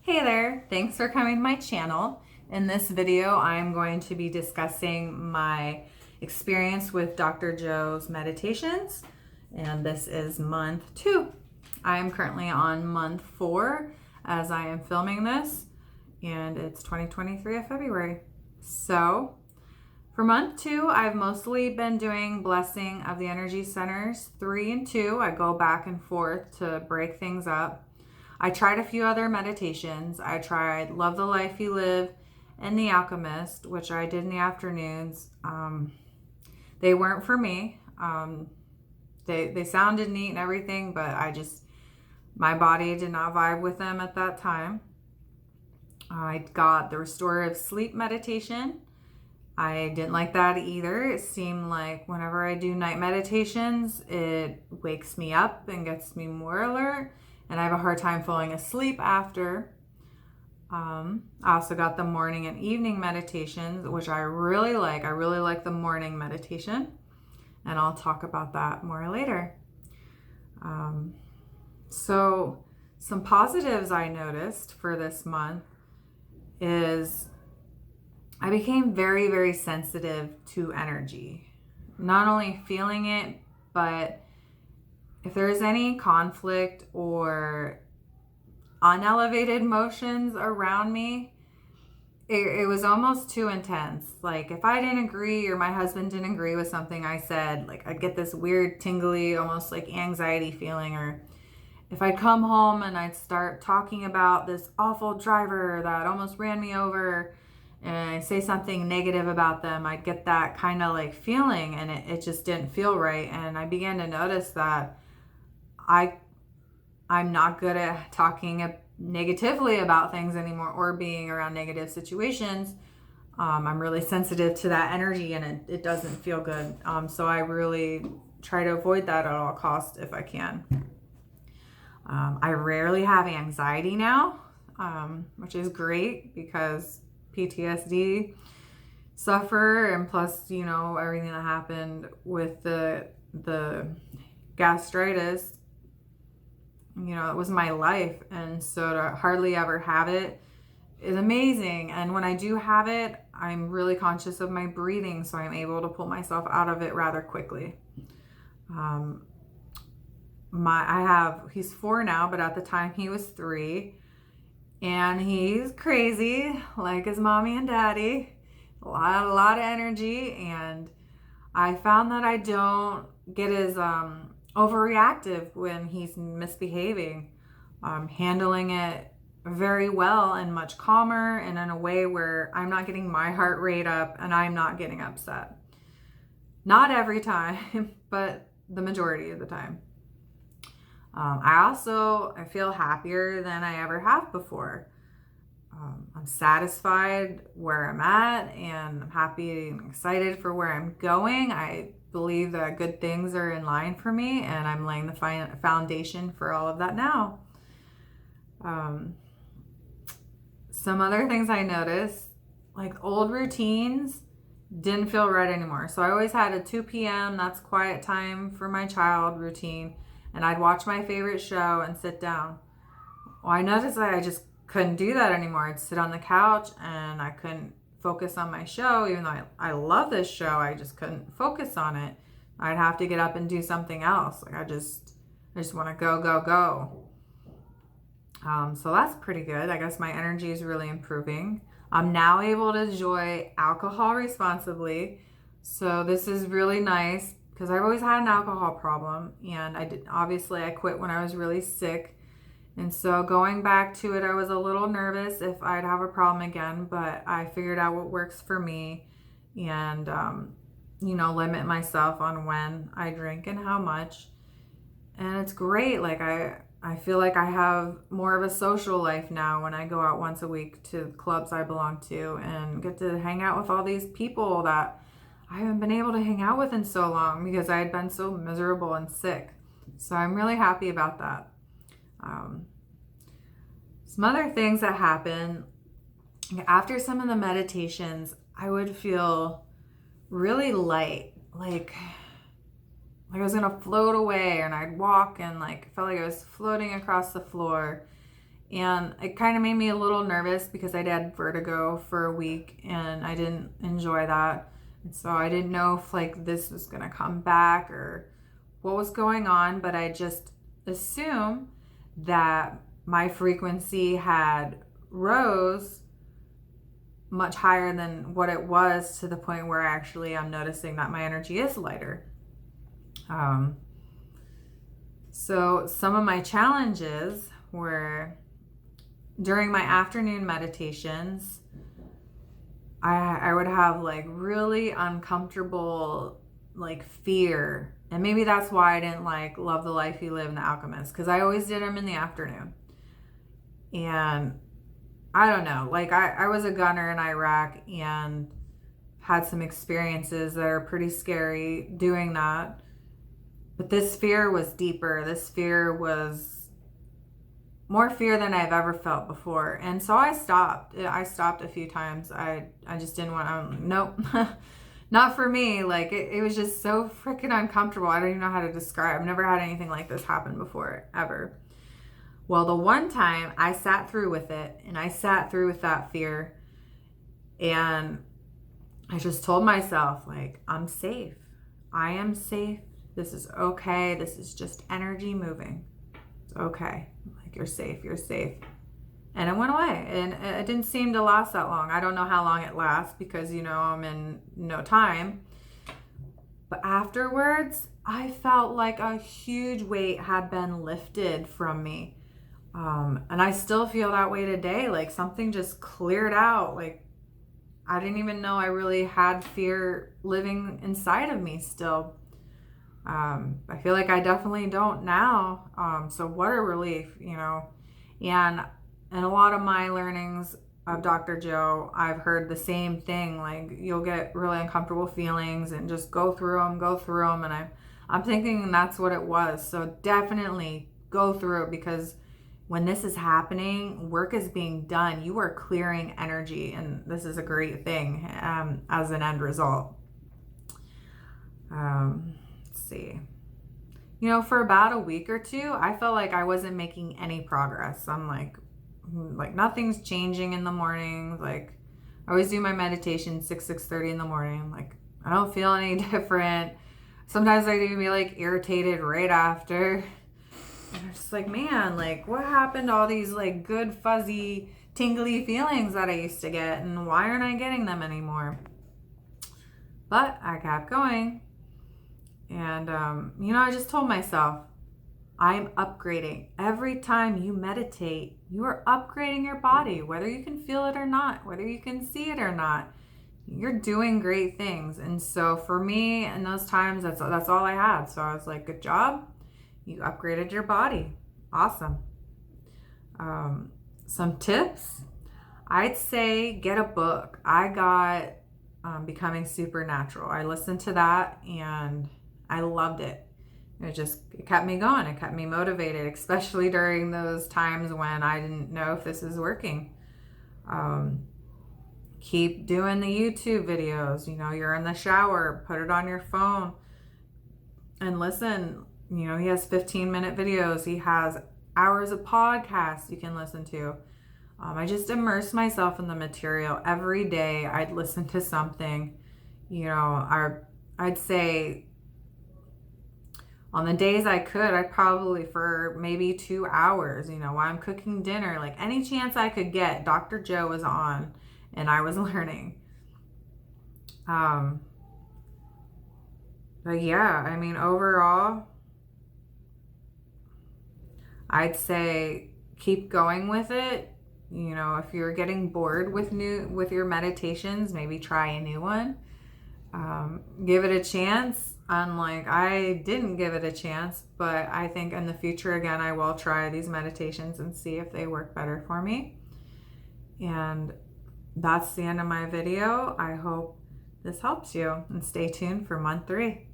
Hey there, thanks for coming to my channel. In this video, I'm going to be discussing my experience with Dr. Joe's meditations, and this is month 2. I am currently on month 4 as I am filming this, and it's 2023 of February. So for month 2, I've mostly been doing blessing of the energy centers. 3 and 2, I go back and forth to break things up. I tried a few other meditations. I tried Love the Life You Live and The Alchemist, which I did in the afternoons. They weren't for me. They sounded neat and everything, but my body did not vibe with them at that time. I got the restorative sleep meditation. I didn't like that either. It seemed like whenever I do night meditations, it wakes me up and gets me more alert, and I have a hard time falling asleep after. I also got the morning and evening meditations, which I really like. I really like the morning meditation, and I'll talk about that more later. So some positives I noticed for this month is I became very, very sensitive to energy. Not only feeling it, but if there's any conflict or unelevated emotions around me, it was almost too intense. Like if I didn't agree or my husband didn't agree with something I said, like I'd get this weird tingly, almost like anxiety feeling. Or if I'd come home and I'd start talking about this awful driver that almost ran me over, and I say something negative about them, I'd get that kind of like feeling, and it just didn't feel right. And I began to notice that I'm not good at talking negatively about things anymore or being around negative situations. I'm really sensitive to that energy, and it doesn't feel good. So I really try to avoid that at all costs if I can. I rarely have anxiety now, which is great because PTSD suffer, and plus, everything that happened with the gastritis, it was my life. And so to hardly ever have it is amazing. And when I do have it, I'm really conscious of my breathing, so I'm able to pull myself out of it rather quickly. He's 4 now, but at the time he was 3. And he's crazy, like his mommy and daddy. A lot of energy. And I found that I don't get as overreactive when he's misbehaving. Handling it very well and much calmer, and in a way where I'm not getting my heart rate up and I'm not getting upset. Not every time, but the majority of the time. I feel happier than I ever have before. I'm satisfied where I'm at, and I'm happy and excited for where I'm going. I believe that good things are in line for me, and I'm laying the foundation for all of that now. Some other things I noticed, like old routines didn't feel right anymore. So I always had a 2 p.m. that's quiet time for my child routine, and I'd watch my favorite show and sit down. Well, I noticed that I just couldn't do that anymore. I'd sit on the couch and I couldn't focus on my show. Even though I love this show, I just couldn't focus on it. I'd have to get up and do something else. Like I just want to go. So that's pretty good. I guess my energy is really improving. I'm now able to enjoy alcohol responsibly. So this is really nice because I've always had an alcohol problem, and I quit when I was really sick. And so going back to it, I was a little nervous if I'd have a problem again, but I figured out what works for me, and, limit myself on when I drink and how much. And it's great. Like I feel like I have more of a social life now when I go out once a week to clubs I belong to and get to hang out with all these people that I haven't been able to hang out with in so long because I had been so miserable and sick. So I'm really happy about that. Some other things that happen after some of the meditations, I would feel really light, like I was gonna float away, and I'd walk and felt like I was floating across the floor. And it kind of made me a little nervous because I'd had vertigo for a week and I didn't enjoy that. And so I didn't know if like this was going to come back or what was going on, but I just assumed that my frequency had rose much higher than what it was, to the point where actually I'm noticing that my energy is lighter. So some of my challenges were during my afternoon meditations, I would have like really uncomfortable like fear. And maybe that's why I didn't like Love the Life You Live and The Alchemist, because I always did them in the afternoon. And I don't know, like I was a gunner in Iraq and had some experiences that are pretty scary doing that. But this fear was deeper. This fear was more fear than I've ever felt before. And so I stopped. I stopped a few times. I just didn't want, nope, not for me. Like it was just so freaking uncomfortable. I don't even know how to describe. I've never had anything like this happen before, ever. Well, the one time I sat through with it, and I sat through with that fear, and I just told myself, like, I'm safe. I am safe. This is okay. This is just energy moving. It's okay. Like, you're safe. You're safe. And it went away. And it didn't seem to last that long. I don't know how long it lasts because, you know, I'm in no time. But afterwards, I felt like a huge weight had been lifted from me. And I still feel that way today. Like something just cleared out. Like I didn't even know I really had fear living inside of me still. I feel like I definitely don't now. So what a relief, you know. And a lot of my learnings of Dr. Joe, I've heard the same thing. Like you'll get really uncomfortable feelings and just go through them. And I'm thinking that's what it was. So definitely go through it, because when this is happening, work is being done. You are clearing energy, and this is a great thing as an end result. Let's see. You know, for about a week or two, I felt like I wasn't making any progress. I'm like nothing's changing in the morning. Like I always do my meditation 6:30 in the morning. Like I don't feel any different. Sometimes I even be like irritated right after. And I'm just like, man, like what happened to all these like good, fuzzy, tingly feelings that I used to get, and why aren't I getting them anymore? But I kept going. And, you know, I just told myself, I'm upgrading. Every time you meditate, you are upgrading your body, whether you can feel it or not, whether you can see it or not. You're doing great things. And so for me, in those times, that's all I had. So I was like, good job. You upgraded your body. Awesome. Some tips. I'd say get a book. I got Becoming Supernatural. I listened to that and I loved it. It kept me going. It kept me motivated, especially during those times when I didn't know if this is working. Keep doing the YouTube videos. You know, you're in the shower, put it on your phone and listen. You know, he has 15-minute videos. He has hours of podcasts you can listen to. I just immerse myself in the material. Every day I'd listen to something. You know, I'd say on the days I could, I'd probably for maybe 2 hours, you know, while I'm cooking dinner, like any chance I could get, Dr. Joe was on and I was learning. But yeah, I mean, overall, I'd say keep going with it. You know, if you're getting bored with your meditations, maybe try a new one. Give it a chance. Unlike I didn't give it a chance, but I think in the future, again, I will try these meditations and see if they work better for me. And that's the end of my video. I hope this helps you, and stay tuned for month 3.